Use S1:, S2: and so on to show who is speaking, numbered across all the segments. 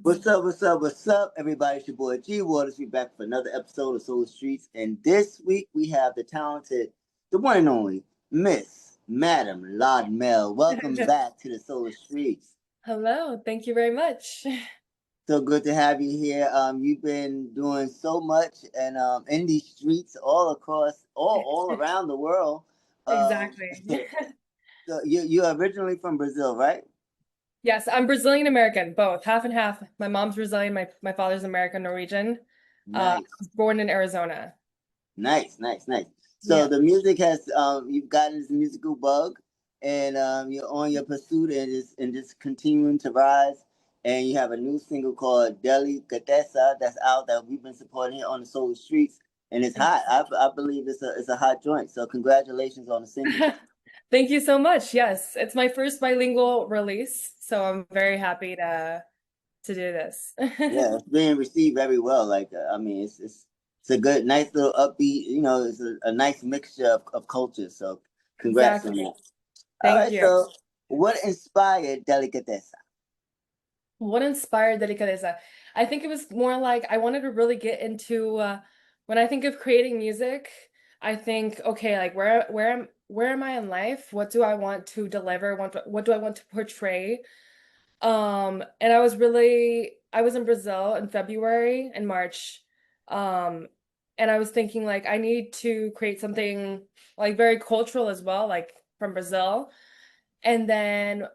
S1: What's up? What's up? What's up, everybody? It's your boy G Waters. We back for another episode of Soul Streets, and this week we have the talented, the one and only Miss Madame Lodmell. Welcome back to the Soul Streets.
S2: Hello, thank you very much.
S1: So good to have you here. You've been doing so much, and in these streets all across, all around the world.
S2: Exactly.
S1: So you're originally from Brazil, right?
S2: Yes, I'm Brazilian American, both, half and half. My mom's Brazilian, my father's American Norwegian. I
S1: Nice.
S2: was born in Arizona.
S1: Nice. So
S2: Yeah,
S1: the music has you've gotten this musical bug, and you're on your pursuit and just continuing to rise. And you have a new single called Delicatesa that's out that we've been supporting here on the Solar Streets, and it's
S2: thank
S1: hot. I believe it's a hot joint. So congratulations on the single.
S2: you. Thank you so much. Yes, it's my first bilingual release, so I'm very happy to do this.
S1: Yeah, it's being received very well. Like I mean, it's a good, nice little upbeat. You know, it's a nice mixture of cultures. So congrats on
S2: Exactly.
S1: that. All
S2: Thank
S1: right,
S2: you.
S1: so what inspired Delicatesa?
S2: What inspired Delicatesa? I think it was more like I wanted to really get into when I think of creating music, I think, okay, like where am I in life? What do I want to deliver? What do I want to portray? And I was in Brazil in February and March. Um, and I was thinking like I need to create something like very cultural as well, like from Brazil. And then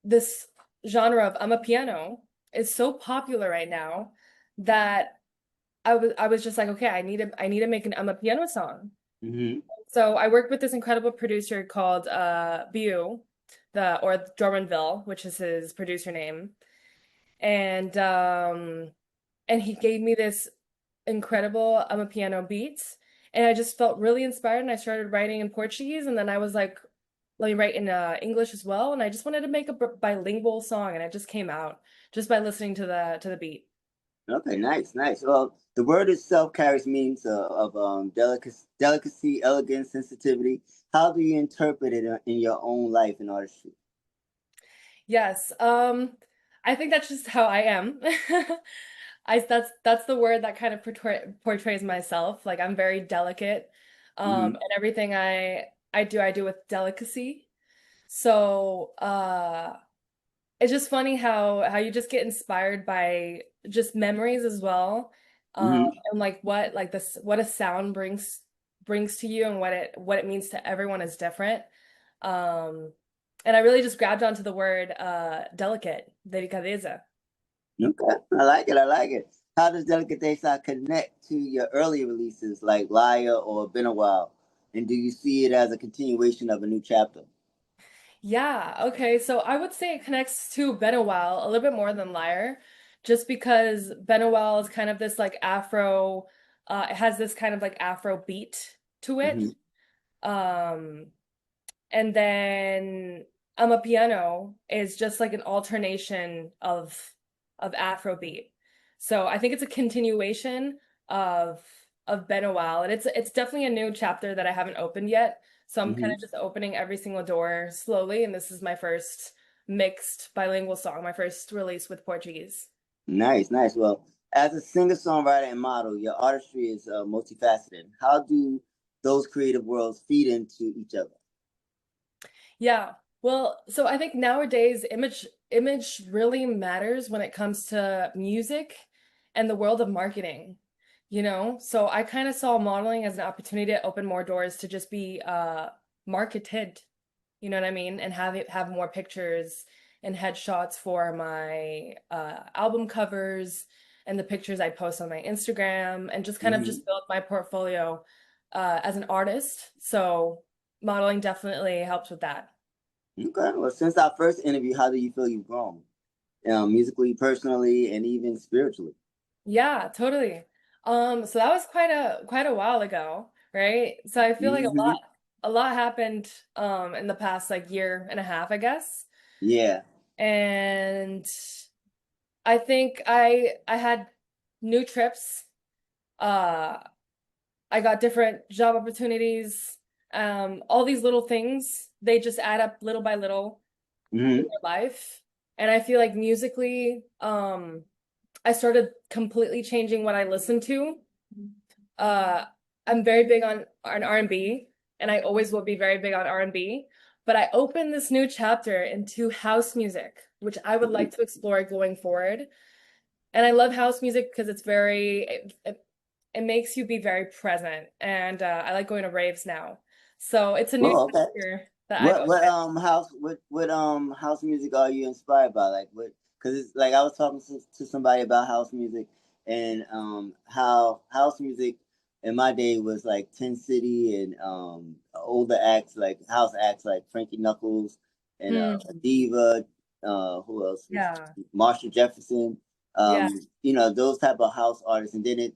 S2: this genre of amapiano is so popular right now that I was just like, okay, I need to make an amapiano song.
S1: Hmm.
S2: So I worked with this incredible producer called Biu, or Drummondville, which is his producer name. And he gave me this incredible amapiano beats. And I just felt really inspired and I started writing in Portuguese and then I was like, let me write in English as well. And I just wanted to make a bilingual song and it just came out just by listening to the beat.
S1: Okay, nice. Well, the word itself carries meanings of delicacy, elegance, sensitivity. How do you interpret it in your own life and artistry?
S2: Yes. I think that's just how I am. That's the word that kind of portrays myself. Like I'm very delicate.
S1: Hmm.
S2: And everything I do with delicacy. So, it's just funny how you just get inspired by just memories as well.
S1: Hmm.
S2: And like what a sound brings to you and what it means to everyone is different. Um, and I really just grabbed onto the word delicate, delicadeza.
S1: Okay, I like it. How does Delicatesa connect to your earlier releases like Liar or Been a While? And do you see it as a continuation of a new chapter?
S2: Yeah, okay. So I would say it connects to Been a While a little bit more than Liar, just because Been a While is kind of this like Afro, it has this kind of like Afro beat to it.
S1: Hmm.
S2: Um, and then Piano is just like an alternation of Afrobeat. So I think it's a continuation of Been a While, and it's definitely a new chapter that I haven't opened yet. So I'm kind
S1: Hmm.
S2: of just opening every single door slowly, and this is my first mixed bilingual song, my first release with Portuguese.
S1: Nice. Well, as a singer, songwriter, and model, your artistry is multifaceted. How do those creative worlds feed into each other?
S2: Yeah. Well, so I think nowadays image really matters when it comes to music and the world of marketing, you know? So I kind of saw modeling as an opportunity to open more doors to just be marketed, you know what I mean? And have more pictures and headshots for my album covers and the pictures I post on my Instagram and just kind of
S1: Hmm.
S2: just build my portfolio as an artist. So modeling definitely helps with that.
S1: Okay. Well, since our first interview, how do you feel you've grown, musically, personally, and even spiritually?
S2: Yeah, totally. So that was quite a while ago, right? So I feel like
S1: Hmm.
S2: a lot happened in the past like year and a half, I guess.
S1: Yeah.
S2: And I think I had new trips. Uh I got different job opportunities. All these little things, they just add up little by little in
S1: Hmm.
S2: your life. And I feel like musically, I started completely changing what I listen to. Uh, I'm very big on R&B, and I always will be very big on R&B. But I opened this new chapter into house music, which I would like to explore going forward. And I love house music because it's it makes you be very present, and I like going to raves now. So it's a new
S1: Well, okay.
S2: chapter that I've
S1: What house music are you inspired by? Like what? Because it's like I was talking to somebody about house music and how house music in my day was like Tin City and older acts like house acts like Frankie Knuckles and
S2: opened.
S1: Diva. Who else was
S2: Yeah,
S1: Marshall Jefferson?
S2: yeah.
S1: You know those type of house artists, and then it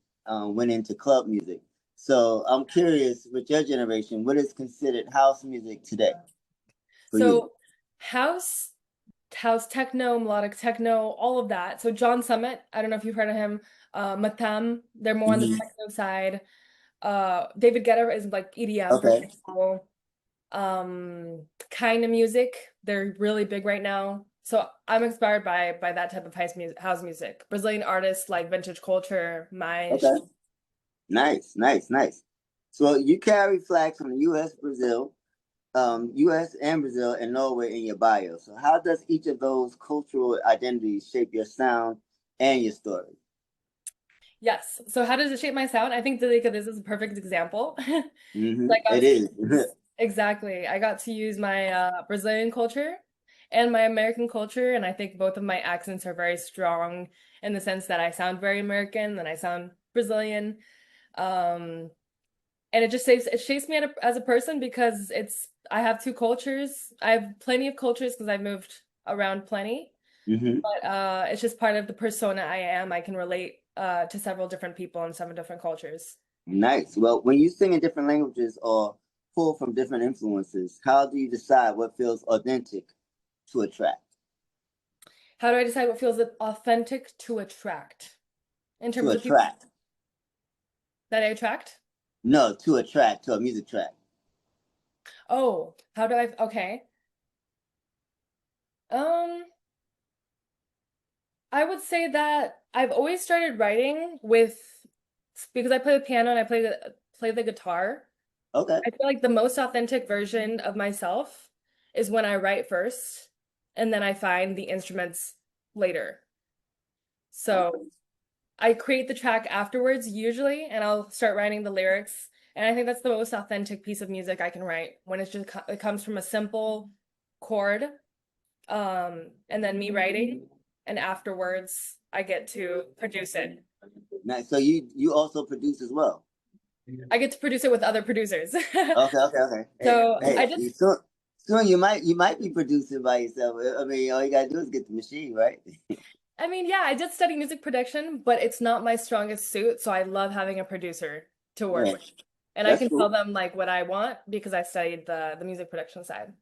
S1: went into club music. So I'm curious, with your generation, what is considered house music today for you?
S2: So house, house techno, melodic techno, all of that. So John Summit, I don't know if you've heard of him. Matam, they're more on the
S1: Hmm.
S2: techno side. David Guetta is like EDM, for
S1: Okay,
S2: example. Kind of music, they're really big right now. So I'm inspired by that type of house music. Brazilian artists like Vintage Culture, Mais.
S1: okay, nice, nice, nice. So you carry flags from the U.S., Brazil, U.S. and Brazil, and Norway in your bio. So how does each of those cultural identities shape your sound and your story?
S2: Yes. So how does it shape my sound? I think Delicatesa is a perfect example. Like I
S1: It
S2: got to
S1: is.
S2: use exactly. I got to use my Brazilian culture and my American culture, and I think both of my accents are very strong in the sense that I sound very American and I sound Brazilian. Um, and it shapes me as a person because it's I have two cultures. I have plenty of cultures because I've moved around plenty.
S1: Hmm.
S2: But it's just part of the persona I am. I can relate to several different people and several different cultures.
S1: Nice. Well, when you sing in different languages or pull from different influences, how do you decide what feels authentic to attract?
S2: How do I decide what feels authentic to attract in
S1: To
S2: terms of people
S1: attract.
S2: that I attract?
S1: No, to attract to a music track.
S2: Oh, how do I? Okay. Um, I would say that I've always started writing with because I play the piano and I play the guitar.
S1: Okay.
S2: I feel like the most authentic version of myself is when I write first and then I find the instruments later. So
S1: Okay.
S2: I create the track afterwards usually, and I'll start writing the lyrics. And I think that's the most authentic piece of music I can write when it comes from a simple chord, and then me writing, and afterwards I get to produce it.
S1: Nice. So you also produce as well.
S2: I get to produce it with other producers.
S1: Okay. Okay. Okay. Hey,
S2: So I
S1: hey.
S2: just,
S1: Soon you might be producing by yourself. I mean, all you gotta do is get the machine, right?
S2: I mean, yeah, I did study music production, but it's not my strongest suit, so I love having a producer to work
S1: Yeah,
S2: with. And I
S1: that's
S2: can tell
S1: cool.
S2: them like what I want because I studied the music production side.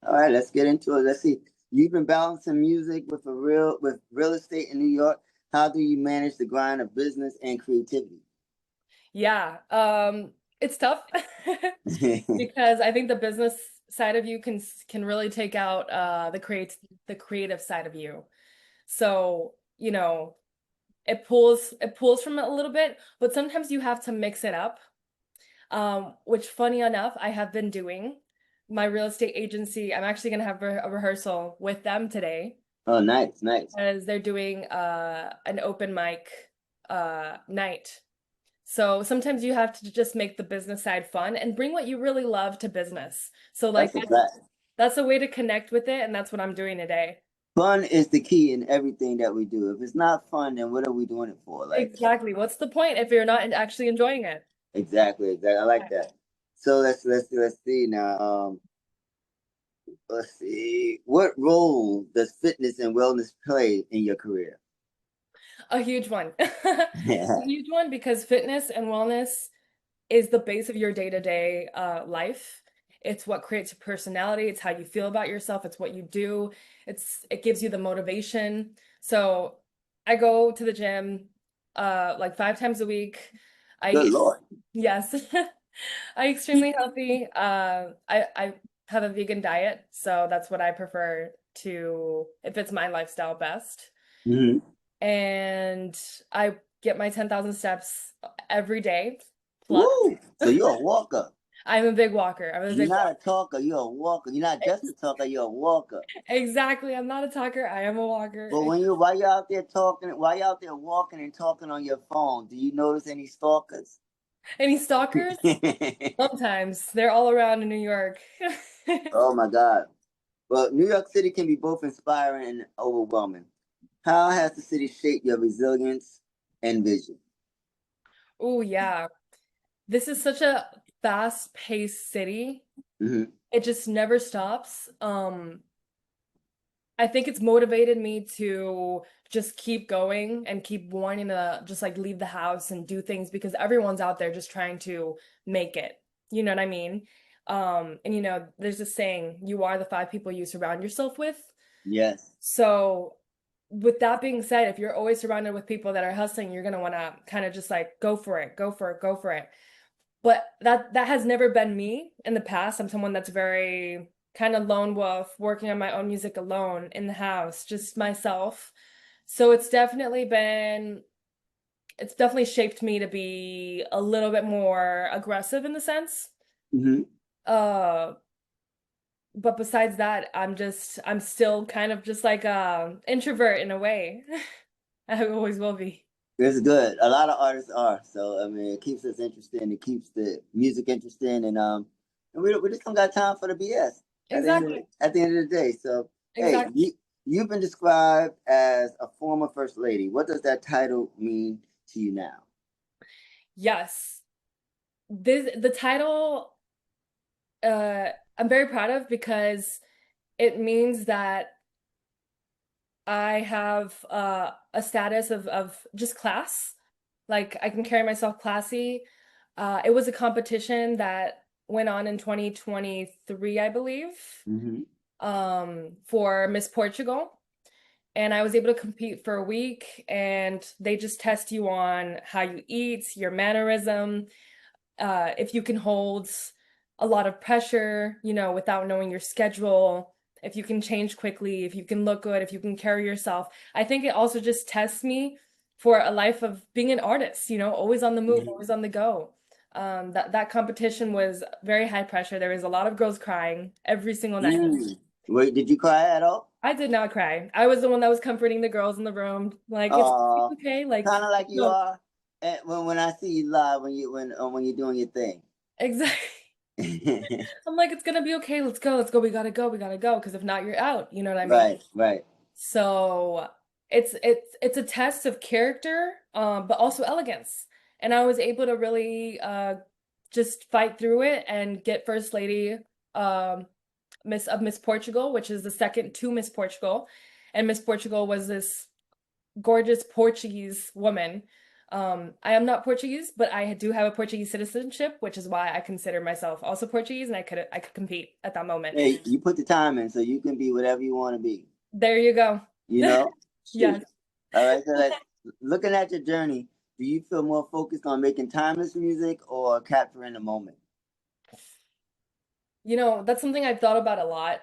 S1: All right, let's get into it. Let's see. You've been balancing music with real estate in New York. How do you manage the grind of business and creativity?
S2: Yeah, it's tough because I think the business side of you can really take out the creative side of you. So, it pulls from it a little bit, but sometimes you have to mix it up. Which funny enough, I have been doing. My real estate agency, I'm actually gonna have a rehearsal with them today
S1: Oh, nice, nice.
S2: as they're doing an open mic night. So sometimes you have to just make the business side fun and bring what you really love to business. So like
S1: That's a fact.
S2: that's a way to connect with it, and that's what I'm doing today.
S1: Fun is the key in everything that we do. If it's not fun, then what are we doing it for? Like,
S2: Exactly. What's the point if you're not actually enjoying it?
S1: exactly, exactly. I like that. So let's see now. Let's see. What role does fitness and wellness play in your career?
S2: A huge one. A huge one because fitness and wellness is the base of your day-to-day life. It's what creates your personality. It's how you feel about yourself. It's what you do. It gives you the motivation. So I go to the gym like 5 times a week.
S1: Good
S2: I
S1: Lord.
S2: yes, I extremely healthy. I have a vegan diet, so that's what I prefer to. It fits my lifestyle best.
S1: Hmm.
S2: and I get my 10,000 steps every day plus.
S1: Woo! So you're a walker.
S2: I'm a big walker. I'm a
S1: You're
S2: big
S1: not a
S2: walker.
S1: talker, you're a walker. You're not just a talker, you're a walker.
S2: Exactly. I'm not a talker. I am a walker.
S1: But while you're out there talking, while you're out there walking and talking on your phone, do you notice any stalkers?
S2: Any stalkers? Sometimes. They're all around in New York.
S1: Oh my God. Well, New York City can be both inspiring and overwhelming. How has the city shaped your resilience and vision?
S2: Oh, yeah. This is such a fast-paced city.
S1: Hmm.
S2: It just never stops. I think it's motivated me to just keep going and keep wanting to just like leave the house and do things because everyone's out there just trying to make it. You know what I mean? And there's this saying, you are the five people you surround yourself with.
S1: Yes.
S2: So with that being said, if you're always surrounded with people that are hustling, you're gonna want to kind of just like go for it, go for it, go for it. But that has never been me in the past. I'm someone that's very kind of lone wolf, working on my own music alone in the house, just myself. So it's definitely shaped me to be a little bit more aggressive in the sense.
S1: Hmm.
S2: Uh, but besides that, I'm still kind of just like a introvert in a way. I always will be.
S1: It's good. A lot of artists are. So I mean, it keeps us interested. It keeps the music interesting, and we just don't got time for the BS
S2: Exactly.
S1: at the end of the day. So hey,
S2: Exactly.
S1: you've been described as a former first lady. What does that title mean to you now?
S2: Yes. The title uh I'm very proud of because it means that I have a status of just class. Like I can carry myself classy. It was a competition that went on in 2023, I believe,
S1: Hmm.
S2: for Miss Portugal. And I was able to compete for a week, and they just test you on how you eat, your mannerism, if you can hold a lot of pressure, without knowing your schedule, if you can change quickly, if you can look good, if you can carry yourself. I think it also just tests me for a life of being an artist, always on the move,
S1: Hmm.
S2: always on the go. That competition was very high pressure. There was a lot of girls crying every single night.
S1: Mm. Wait, did you cry at all?
S2: I did not cry. I was the one that was comforting the girls in the room. Like, it's okay. Like,
S1: Kind of like you
S2: no,
S1: are when I see you live when you're doing your thing.
S2: exactly. I'm like, it's gonna be okay. Let's go. Let's go. We gotta go. We gotta go. Because if not, you're out. You know what I mean?
S1: Right, right.
S2: So it's a test of character, but also elegance. And I was able to really just fight through it and get First Lady um Miss Portugal, which is the second to Miss Portugal. And Miss Portugal was this gorgeous Portuguese woman. I am not Portuguese, but I do have a Portuguese citizenship, which is why I consider myself also Portuguese, and I could compete at that moment.
S1: Hey, you put the time in so you can be whatever you want to be.
S2: There you go.
S1: You know? Shoot.
S2: Yes.
S1: All right. So like looking at your journey, do you feel more focused on making timeless music or capturing the moment?
S2: That's something I've thought about a lot.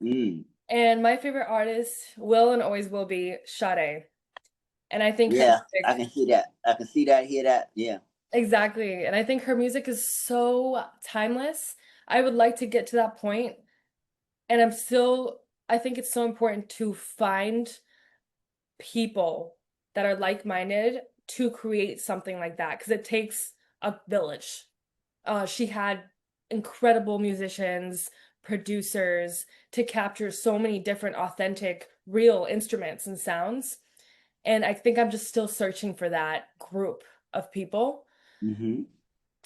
S1: Mm.
S2: And my favorite artist will and always will be Sade. And I think her
S1: Yeah, I
S2: music,
S1: can see that. I can see that, hear that. Yeah.
S2: exactly. And I think her music is so timeless. I would like to get to that point, and I think it's so important to find people that are like-minded to create something like that because it takes a village. She had incredible musicians, producers to capture so many different authentic, real instruments and sounds. And I think I'm just still searching for that group of people
S1: Hmm.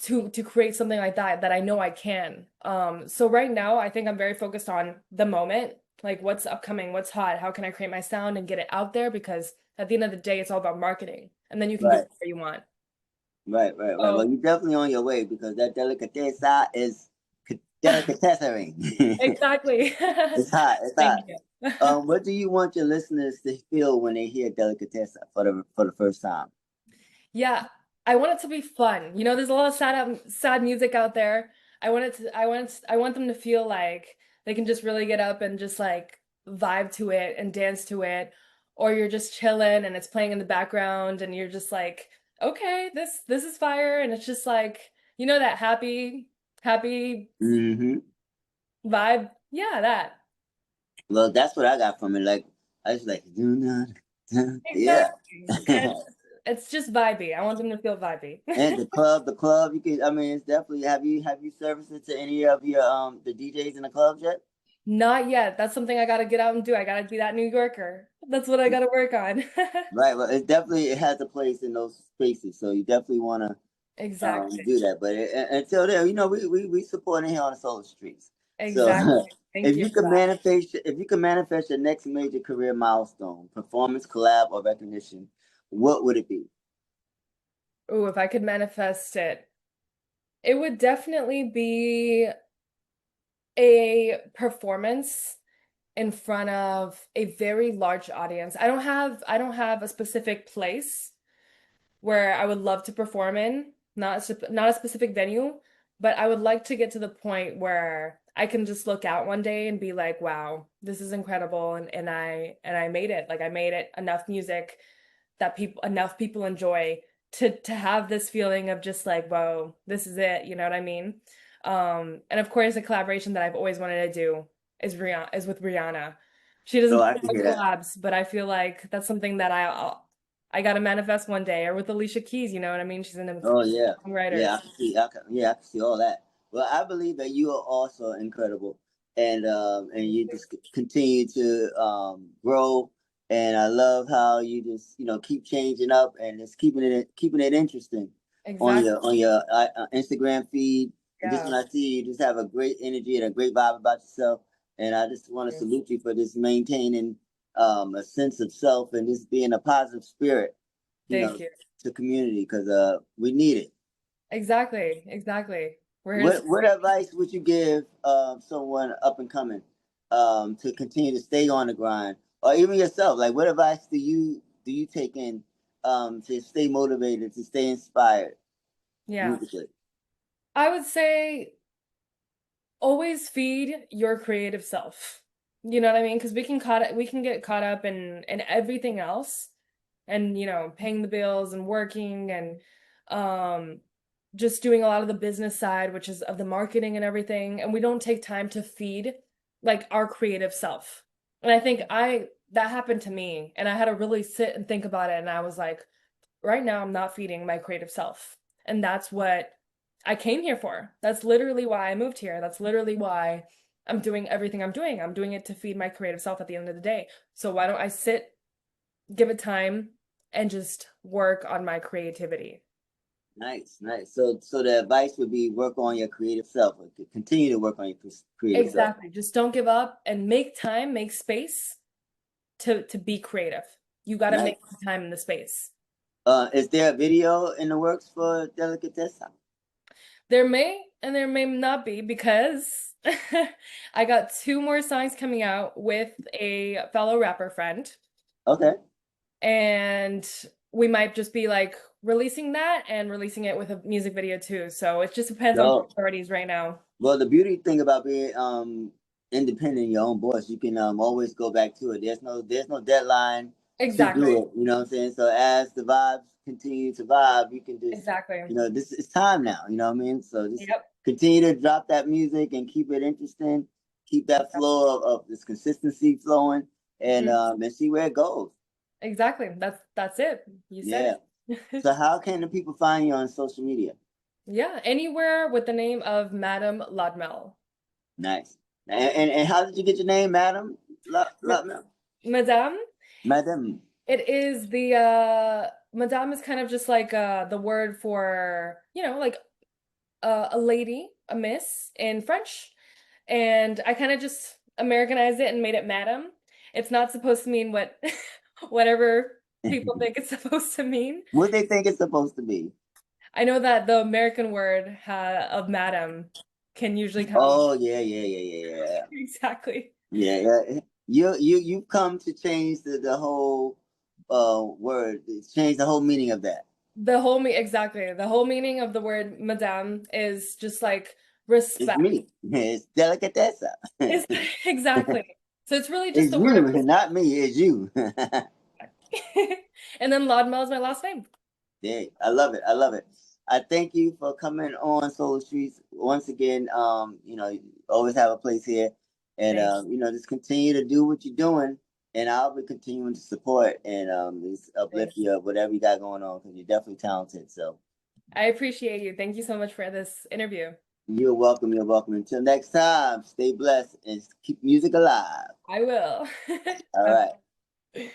S2: to create something like that I know I can. So right now I think I'm very focused on the moment, like what's upcoming, what's hot, how can I create my sound and get it out there because at the end of the day it's all about marketing and then you can get
S1: Right.
S2: where you want.
S1: Right, right, right. Well,
S2: So
S1: you're definitely on your way because that delicatesa is delicatesering.
S2: exactly.
S1: It's hot. It's hot.
S2: Thank you.
S1: What do you want your listeners to feel when they hear Delicatesa for the first time?
S2: Yeah, I want it to be fun. There's a lot of sad music out there. I want them to feel like they can just really get up and just like vibe to it and dance to it, or you're just chilling and it's playing in the background and you're just like, okay, this is fire, and it's just like, that happy
S1: Hmm.
S2: vibe. Yeah, that.
S1: Well, that's what I got from it. Like I was like, do not, yeah.
S2: Exactly. And it's just vibey. I want them to feel vibey.
S1: And the club, you can. I mean, it's definitely. Have you serviced it to any of your the DJs in the clubs yet?
S2: Not yet. That's something I gotta get out and do. I gotta be that New Yorker. That's what I gotta work on.
S1: Right. Well, it has a place in those spaces, so you definitely want to
S2: Exactly.
S1: do that. But until then, we supporting here on the Solar Streets. So
S2: Exactly. Thank you for that.
S1: if you can manifest your next major career milestone, performance, collab, or recognition, what would it be?
S2: Ooh, if I could manifest it, it would definitely be a performance in front of a very large audience. I don't have a specific place where I would love to perform in, not a specific venue, but I would like to get to the point where I can just look out one day and be like, wow, this is incredible, and I made it. Like I made it enough music that enough people enjoy to have this feeling of just like, whoa, this is it, you know what I mean? And of course a collaboration that I've always wanted to do is with Rihanna. She
S1: So
S2: doesn't
S1: I
S2: put
S1: can
S2: out
S1: hear that.
S2: collabs, but I feel like that's something that I gotta manifest one day, or with Alicia Keys, you know what I mean? She's an
S1: Oh yeah,
S2: songwriter.
S1: yeah. I can see. I can see all that. Well, I believe that you are also incredible, and you just continue to grow. And I love how you just keep changing up and just keeping it interesting on
S2: Exactly.
S1: your Instagram feed. And just
S2: Yeah.
S1: when I see you, you just have a great energy and a great vibe about yourself. And I just want to
S2: Yeah.
S1: salute you for just maintaining a sense of self and just being a positive spirit. You
S2: Thank
S1: know,
S2: you.
S1: to community because we need it.
S2: Exactly. Exactly. We're here to
S1: What advice would you give someone up and coming to continue to stay on the grind, or even yourself? Like, what advice do you take in to stay motivated, to stay inspired
S2: Yeah.
S1: musically?
S2: I would say always feed your creative self. You know what I mean? Because we can get caught up in everything else, and paying the bills and working and um just doing a lot of the business side, which is of the marketing and everything, and we don't take time to feed like our creative self. And I think I that happened to me, and I had to really sit and think about it, and I was like, right now I'm not feeding my creative self. And that's what I came here for. That's literally why I moved here. That's literally why I'm doing everything I'm doing. I'm doing it to feed my creative self at the end of the day. So why don't I sit, give it time, and just work on my creativity?
S1: Nice, nice. So the advice would be work on your creative self, or continue to work on your creative self.
S2: Exactly. Just don't give up and make time, make space to be creative. You got to make
S1: Nice.
S2: the time in the space.
S1: Is there a video in the works for Delicatesa?
S2: There may and there may not be, because I got two more songs coming out with a fellow rapper friend,
S1: Okay.
S2: and we might just be like releasing that and releasing it with a music video too. So it just depends on
S1: So
S2: priorities right now.
S1: well, the beauty thing about being independent in your own voice, you can always go back to it. There's no deadline to
S2: Exactly.
S1: do it. You know what I'm saying? So as the vibes continue to vibe, you can just
S2: Exactly.
S1: this is time now. You know what I mean? So just
S2: Yep.
S1: continue to drop that music and keep it interesting. Keep that flow of this consistency flowing,
S2: Mhm.
S1: and see where it goes.
S2: Exactly. That's it. You said
S1: Yeah.
S2: it.
S1: So how can the people find you on social media?
S2: Yeah, anywhere with the name of Madame Lodmell.
S1: Nice. And how did you get your name, Madam?
S2: Ma-
S1: Love,
S2: Madame,
S1: Madam.
S2: it is the Madame is kind of just like the word for, like a lady, a miss in French. And I kind of just Americanized it and made it Madame. It's not supposed to mean what whatever people think it's supposed to mean.
S1: What they think it's supposed to be.
S2: I know that the American word of Madame can usually come
S1: Oh yeah, yeah, yeah, yeah, yeah,
S2: exactly.
S1: yeah, yeah. You come to change the whole word, change the whole meaning of that.
S2: Exactly. The whole meaning of the word Madame is just like
S1: It's
S2: respect.
S1: me. It's Delicatesa.
S2: Is exactly. So it's really just
S1: It's
S2: a word
S1: you,
S2: of
S1: not me. It's you.
S2: And then Lodmel is my last name.
S1: Yeah, I love it. I love it. I thank you for coming on Soul Streets once again. You always have a place here, and
S2: Thanks.
S1: just continue to do what you're doing, and I'll be continuing to support and just uplift
S2: Thanks.
S1: you of whatever you got going on because you're definitely talented. So
S2: I appreciate you. Thank you so much for this interview.
S1: you're welcome. You're welcome. Until next time, stay blessed and keep music alive.
S2: I will.
S1: All right.
S2: Bye.